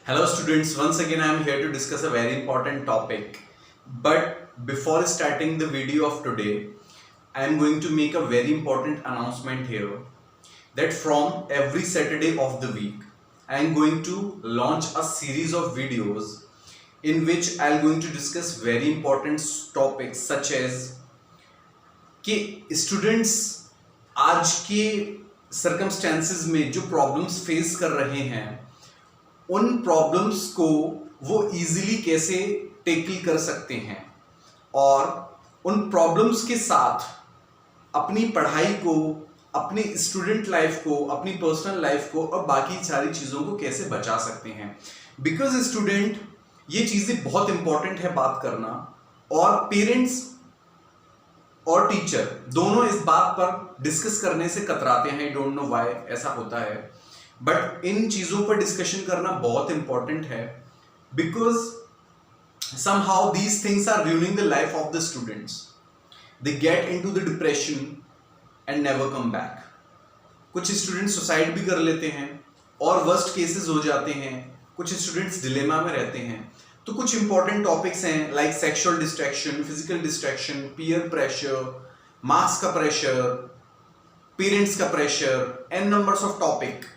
Hello students, once again I am here to discuss a very important topic. But before starting the video of today, I am going to make a very important announcement here that from every Saturday of the week, I am going to launch a series of videos in which I am going to discuss very important topics such as कि students आज के circumstances में जो problems face कर रहे हैं उन problems को वो इजीली कैसे टेकल कर सकते हैं और उन प्रॉब्लम्स के साथ अपनी पढ़ाई को, अपनी स्टूडेंट लाइफ को, अपनी पर्सनल लाइफ को और बाकी सारी चीज़ों को कैसे बचा सकते हैं। बिकॉज स्टूडेंट ये चीज़ें बहुत इंपॉर्टेंट है बात करना, और पेरेंट्स और टीचर दोनों इस बात पर डिस्कस करने से कतराते हैं। आई डोंट नो व्हाई ऐसा होता है, बट इन चीज़ों पर डिस्कशन करना बहुत इंपॉर्टेंट है because somehow these things are ruining the life of the students. They get into the depression and never come back. कुछ स्टूडेंट्स सुसाइड भी कर लेते हैं और वर्स्ट केसेस हो जाते हैं। कुछ स्टूडेंट्स डिलेमा में रहते हैं। तो कुछ इंपॉर्टेंट टॉपिक्स हैं like sexual distraction, physical distraction, peer pressure, marks का प्रेशर, पेरेंट्स का pressure, an numbers of topic.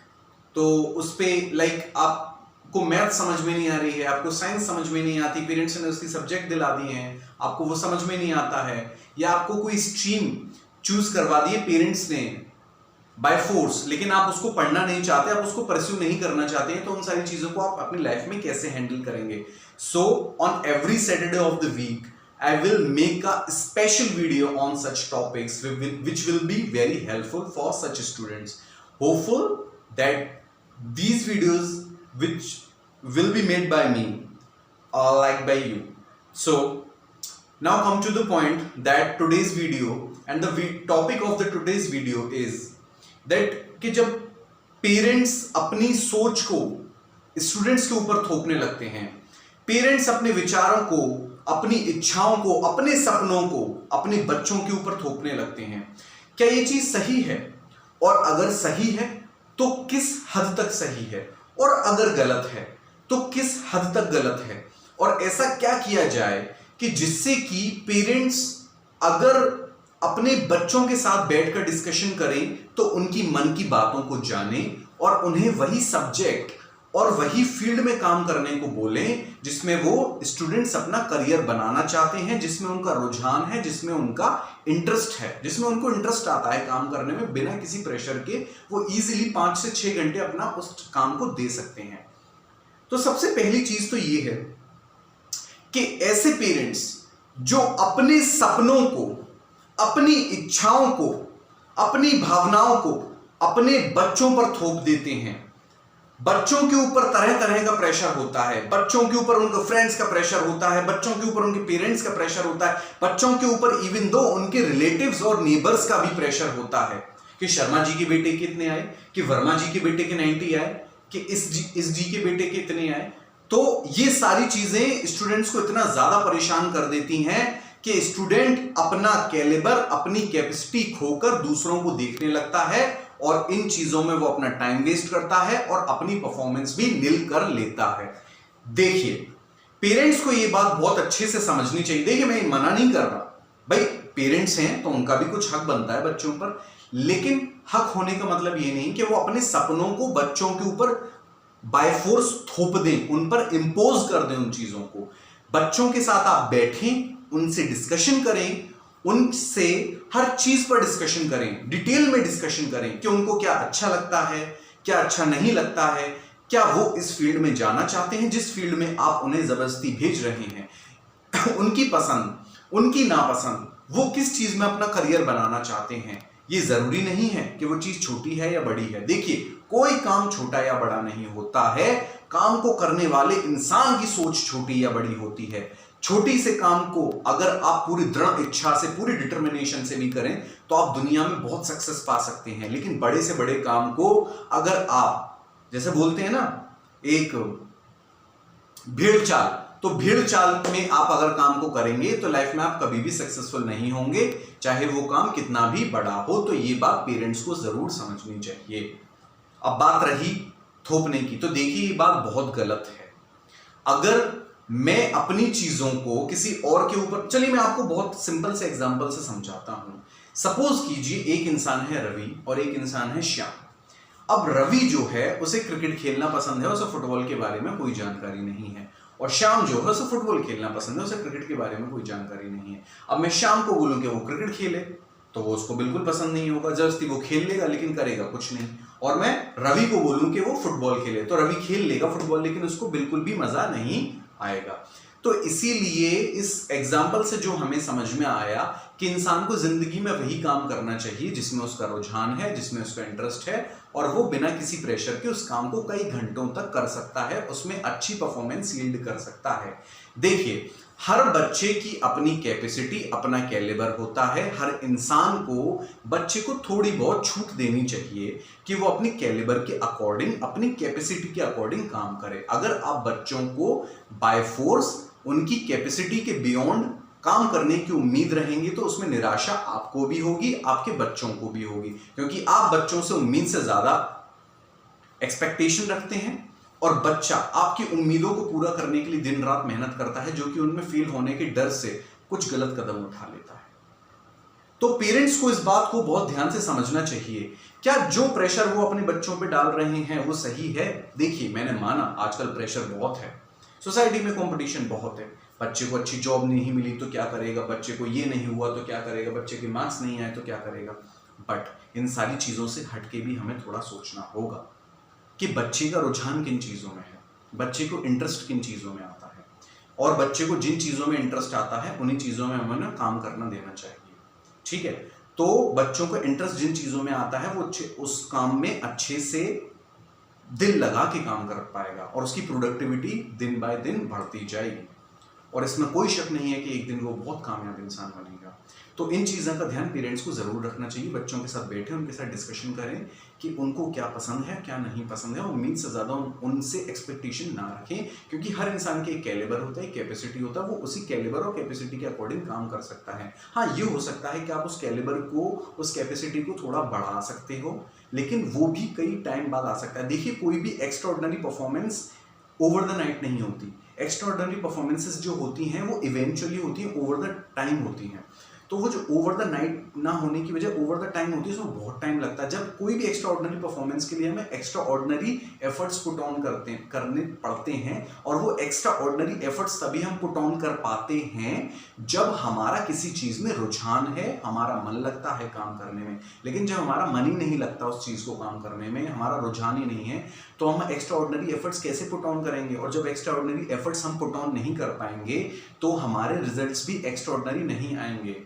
तो उस पर लाइक आपको मैथ समझ में नहीं आ रही है, आपको साइंस समझ में नहीं आती, पेरेंट्स ने उसकी सब्जेक्ट दिला दिए हैं, आपको वो समझ में नहीं आता है, या आपको कोई स्ट्रीम चूज करवा दी है पेरेंट्स ने बाय फोर्स, लेकिन आप उसको पढ़ना नहीं चाहते, आप उसको परस्यू नहीं करना चाहते हैं, तो उन सारी चीज़ों को आप अपनी लाइफ में कैसे हैंडल करेंगे। So on every Saturday of the week I will make a special video on such topics which will be very helpful for such students. Hopeful that these videos which will be made by me are liked by you. So now come to the point that today's video and the topic of the today's video is that कि जब parents अपनी सोच को students के ऊपर थोपने लगते हैं, पेरेंट्स अपने विचारों को, अपनी इच्छाओं को, अपने सपनों को अपने बच्चों के ऊपर थोपने लगते हैं, क्या ये चीज सही है? और अगर सही है तो किस हद तक सही है, और अगर गलत है तो किस हद तक गलत है, और ऐसा क्या किया जाए कि जिससे कि पेरेंट्स अगर अपने बच्चों के साथ बैठकर डिस्कशन करें तो उनकी मन की बातों को जाने और उन्हें वही सब्जेक्ट और वही फील्ड में काम करने को बोलें जिसमें वो स्टूडेंट्स अपना करियर बनाना चाहते हैं, जिसमें उनका रुझान है, जिसमें उनका इंटरेस्ट है, जिसमें उनको इंटरेस्ट आता है काम करने में, बिना किसी प्रेशर के वो इजीली 5 से 6 घंटे अपना उस काम को दे सकते हैं। तो सबसे पहली चीज तो ये है कि ऐसे पेरेंट्स जो अपने सपनों को, अपनी इच्छाओं को, अपनी भावनाओं को अपने बच्चों पर थोप देते हैं। बच्चों के ऊपर तरह तरह का प्रेशर होता है, बच्चों के ऊपर उनके फ्रेंड्स का प्रेशर होता है, बच्चों के ऊपर उनके पेरेंट्स का प्रेशर होता है, बच्चों के ऊपर इवन दो उनके रिलेटिव्स और नेबर्स का भी प्रेशर होता है कि शर्मा जी के बेटे के इतने आए, कि वर्मा जी के बेटे के 90 आए, कि इस जी के बेटे के इतने आए। तो ये सारी चीजें स्टूडेंट्स को इतना ज्यादा परेशान कर देती हैं कि स्टूडेंट अपना कैलिबर, अपनी कैपेसिटी खोकर दूसरों को देखने लगता है और इन चीजों में वो अपना टाइम वेस्ट करता है और अपनी परफॉर्मेंस भी नील कर लेता है। देखिए, पेरेंट्स को ये बात बहुत अच्छे से समझनी चाहिए। देखिए, मैं मना नहीं कर रहा, भाई पेरेंट्स हैं तो उनका भी कुछ हक बनता है बच्चों पर, लेकिन हक होने का मतलब ये नहीं कि वो अपने सपनों को बच्चों के ऊपर बाय फोर्स थोप दें, उन पर इंपोज कर दें उन चीजों को। बच्चों के साथ आप बैठें, उनसे डिस्कशन करें, उनसे हर चीज पर डिस्कशन करें, डिटेल में डिस्कशन करें कि उनको क्या अच्छा लगता है, क्या अच्छा नहीं लगता है, क्या वो इस फील्ड में जाना चाहते हैं जिस फील्ड में आप उन्हें जबरदस्ती भेज रहे हैं, उनकी पसंद, उनकी नापसंद, वो किस चीज में अपना करियर बनाना चाहते हैं। ये जरूरी नहीं है कि वो चीज छोटी है या बड़ी है। देखिए, कोई काम छोटा या बड़ा नहीं होता है, काम को करने वाले इंसान की सोच छोटी या बड़ी होती है। छोटी से काम को अगर आप पूरी दृढ़ इच्छा से, पूरी डिटर्मिनेशन से भी करें तो आप दुनिया में बहुत सक्सेस पा सकते हैं, लेकिन बड़े से बड़े काम को अगर आप, जैसे बोलते हैं ना, एक भेड़ चाल, तो भेड़ चाल में आप अगर काम को करेंगे तो लाइफ में आप कभी भी सक्सेसफुल नहीं होंगे, चाहे वो काम कितना भी बड़ा हो। तो ये बात पेरेंट्स को जरूर समझनी चाहिए। अब बात रही थोपने की, तो देखिए ये बात बहुत गलत है। अगर मैं अपनी चीजों को किसी और के ऊपर, चलिए मैं आपको बहुत सिंपल से एग्जांपल से समझाता हूं। सपोज कीजिए एक इंसान है रवि और एक इंसान है श्याम। अब रवि जो है उसे क्रिकेट खेलना पसंद है, उसे फुटबॉल के बारे में कोई जानकारी नहीं है, और श्याम जो है उसे फुटबॉल खेलना पसंद है, उसे क्रिकेट के बारे में कोई जानकारी नहीं है। अब मैं श्याम को बोलूं कि वो क्रिकेट खेले तो वो उसको बिल्कुल पसंद नहीं होगा, जबरदस्ती वो खेल लेगा लेकिन करेगा कुछ नहीं। और मैं रवि को बोलूं कि वो फुटबॉल खेले तो रवि खेल लेगा फुटबॉल, लेकिन उसको बिल्कुल भी मजा नहीं आएगा। तो इसीलिए इस एग्जाम्पल से जो हमें समझ में आया कि इंसान को जिंदगी में वही काम करना चाहिए जिसमें उसका रुझान है, जिसमें उसका इंटरेस्ट है, और वो बिना किसी प्रेशर के उस काम को कई घंटों तक कर सकता है, उसमें अच्छी परफॉर्मेंस यील्ड कर सकता है। देखिए, हर बच्चे की अपनी कैपेसिटी, अपना कैलिबर होता है। हर इंसान को, बच्चे को थोड़ी बहुत छूट देनी चाहिए कि वो अपनी कैलिबर के अकॉर्डिंग, अपनी कैपेसिटी के अकॉर्डिंग काम करे। अगर आप बच्चों को बाय फोर्स उनकी कैपेसिटी के बियॉन्ड काम करने की उम्मीद रहेंगे तो उसमें निराशा आपको भी होगी, आपके बच्चों को भी होगी, क्योंकि आप बच्चों से उम्मीद से ज्यादा एक्सपेक्टेशन रखते हैं और बच्चा आपकी उम्मीदों को पूरा करने के लिए दिन रात मेहनत करता है, जो कि उनमें फेल होने के डर से कुछ गलत कदम उठा लेता है। तो पेरेंट्स को इस बात को बहुत ध्यान से समझना चाहिए, क्या जो प्रेशर वो अपने बच्चों पे डाल रहे हैं वो सही है। देखिए, मैंने माना आजकल प्रेशर बहुत है, सोसाइटी में कंपटीशन बहुत है। बच्चे को अच्छी जॉब नहीं मिली तो क्या करेगा, बच्चे को ये नहीं हुआ तो क्या करेगा, बच्चे के मार्क्स नहीं आए तो क्या करेगा। बट इन सारी चीजों से हटके भी हमें थोड़ा सोचना होगा कि बच्चे का रुझान किन चीजों में है, बच्चे को इंटरेस्ट किन चीजों में आता है, और बच्चे को जिन चीजों में इंटरेस्ट आता है उन्हीं चीजों में हमें काम करना देना चाहिए। ठीक है, तो बच्चों को इंटरेस्ट जिन चीजों में आता है वो उस काम में अच्छे से दिल लगा के काम कर पाएगा और उसकी प्रोडक्टिविटी दिन बाय दिन बढ़ती जाएगी, और इसमें कोई शक नहीं है कि एक दिन वो बहुत कामयाब इंसान बनेगा। तो इन चीज़ों का ध्यान पेरेंट्स को ज़रूर रखना चाहिए। बच्चों के साथ बैठें, उनके साथ डिस्कशन करें कि उनको क्या पसंद है क्या नहीं पसंद है। उम्मीद से ज़्यादा उनसे एक्सपेक्टेशन ना रखें, क्योंकि हर इंसान के एक कैलिबर होता है, कैपेसिटी होता है, वो उसी कैलिबर और कैपेसिटी के अकॉर्डिंग काम कर सकता है। हाँ, ये हो सकता है कि आप उस कैलिबर को, उस कैपेसिटी को थोड़ा बढ़ा सकते हो, लेकिन वो भी कई टाइम बाद आ सकता है। देखिए, कोई भी extraordinary performance over the night नहीं होती। एक्स्ट्राऑर्डिनरी परफॉर्मेंसेस जो होती हैं वो इवेंचुअली होती हैं, ओवर द टाइम होती हैं। तो वो जो ओवर द नाइट ना होने की वजह ओवर द टाइम होती है, उसमें बहुत टाइम लगता है। जब कोई भी एक्स्ट्रा ऑर्डिनरी परफॉर्मेंस के लिए हमें extra ordinary efforts put on करने पड़ते हैं, और वो एक्स्ट्रा ऑर्डिनरी एफर्ट्स तभी हम पुट ऑन कर पाते हैं जब हमारा किसी चीज़ में रुझान है, हमारा मन लगता है काम करने में। लेकिन जब हमारा मन ही नहीं लगता उस चीज़ को काम करने में, हमारा रुझान ही नहीं है, तो हम एक्स्ट्रा ऑर्डिनरी एफर्ट्स कैसे पुट ऑन करेंगे। और जब एक्स्ट्रा ऑर्डिनरी एफर्ट्स हम पुट ऑन नहीं कर पाएंगे तो हमारे रिजल्ट्स भी एक्स्ट्रा ऑर्डिनरी नहीं आएंगे।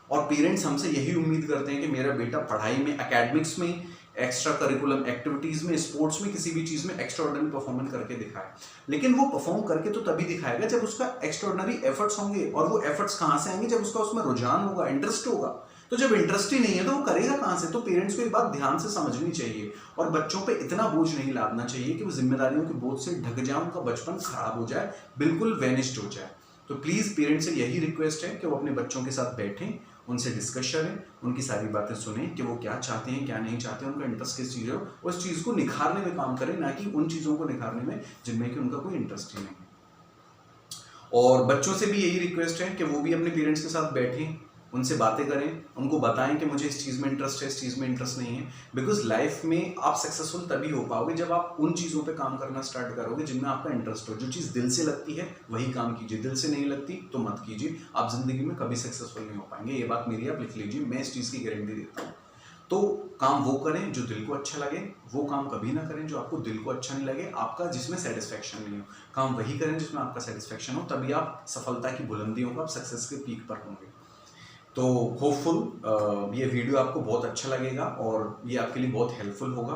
और पेरेंट्स हमसे यही उम्मीद करते हैं कि मेरा बेटा पढ़ाई में, एकेडमिक्स में, एक्स्ट्रा करिकुलम एक्टिविटीज़ में, स्पोर्ट्स में, किसी भी चीज़ में एक्स्ट्रा ऑर्डिनरी परफॉर्मेंस करके दिखाए। लेकिन वो परफॉर्म करके तो तभी दिखाएगा जब उसका एक्स्ट्रा ऑर्डिनरी एफर्ट्स होंगे, और वो एफर्ट्स कहाँ से आएंगे, जब उसका उसमें रुझान होगा, इंटरेस्ट होगा। तो जब इंटरेस्ट ही नहीं है तो वो करेगा कहाँ से। तो पेरेंट्स को ये बात ध्यान से समझनी चाहिए, और बच्चों पे इतना बोझ नहीं लादना चाहिए कि वो जिम्मेदारियों के बोझ से ढक जाए, उनका बचपन खराब हो जाए, बिल्कुल वेनिस्ड हो जाए। तो प्लीज़ पेरेंट्स से यही रिक्वेस्ट है कि वो अपने बच्चों के साथ बैठें, उनसे डिस्कस करें, उनकी सारी बातें सुनें कि वो क्या चाहते हैं क्या नहीं चाहते, उनका इंटरेस्ट किस चीज़ है, उस चीज़ को निखारने में काम करें, ना कि उन चीज़ों को निखारने में जिनमें कि उनका कोई इंटरेस्ट ही नहीं है। और बच्चों से भी यही रिक्वेस्ट है कि वो भी अपने पेरेंट्स के साथ बैठें, उनसे बातें करें, उनको बताएं कि मुझे इस चीज़ में इंटरेस्ट है, इस चीज़ में इंटरेस्ट नहीं है। बिकॉज लाइफ में आप सक्सेसफुल तभी हो पाओगे जब आप उन चीज़ों पे काम करना स्टार्ट करोगे जिनमें आपका इंटरेस्ट हो। जो चीज़ दिल से लगती है वही काम कीजिए, दिल से नहीं लगती तो मत कीजिए। आप जिंदगी में कभी सक्सेसफुल नहीं हो पाएंगे, ये बात मेरी, आप लिख लीजिए, मैं इस चीज़ की गारंटी देता हूँ। तो काम वो करें जो दिल को अच्छा लगे, वो काम कभी ना करें जो आपको दिल को अच्छा नहीं लगे, आपका जिसमें सेटिस्फैक्शन नहीं हो। काम वही करें जिसमें आपका सेटिस्फैक्शन हो, तभी आप सफलता की बुलंदियों को, आप सक्सेस के पीक पर होंगे। तो होपफुल ये वीडियो आपको बहुत अच्छा लगेगा और ये आपके लिए बहुत हेल्पफुल होगा।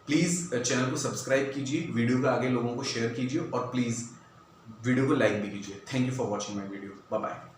प्लीज़ चैनल को सब्सक्राइब कीजिए, वीडियो को आगे लोगों को शेयर कीजिए, और प्लीज़ वीडियो को लाइक भी कीजिए। Thank you for watching my video. Bye bye.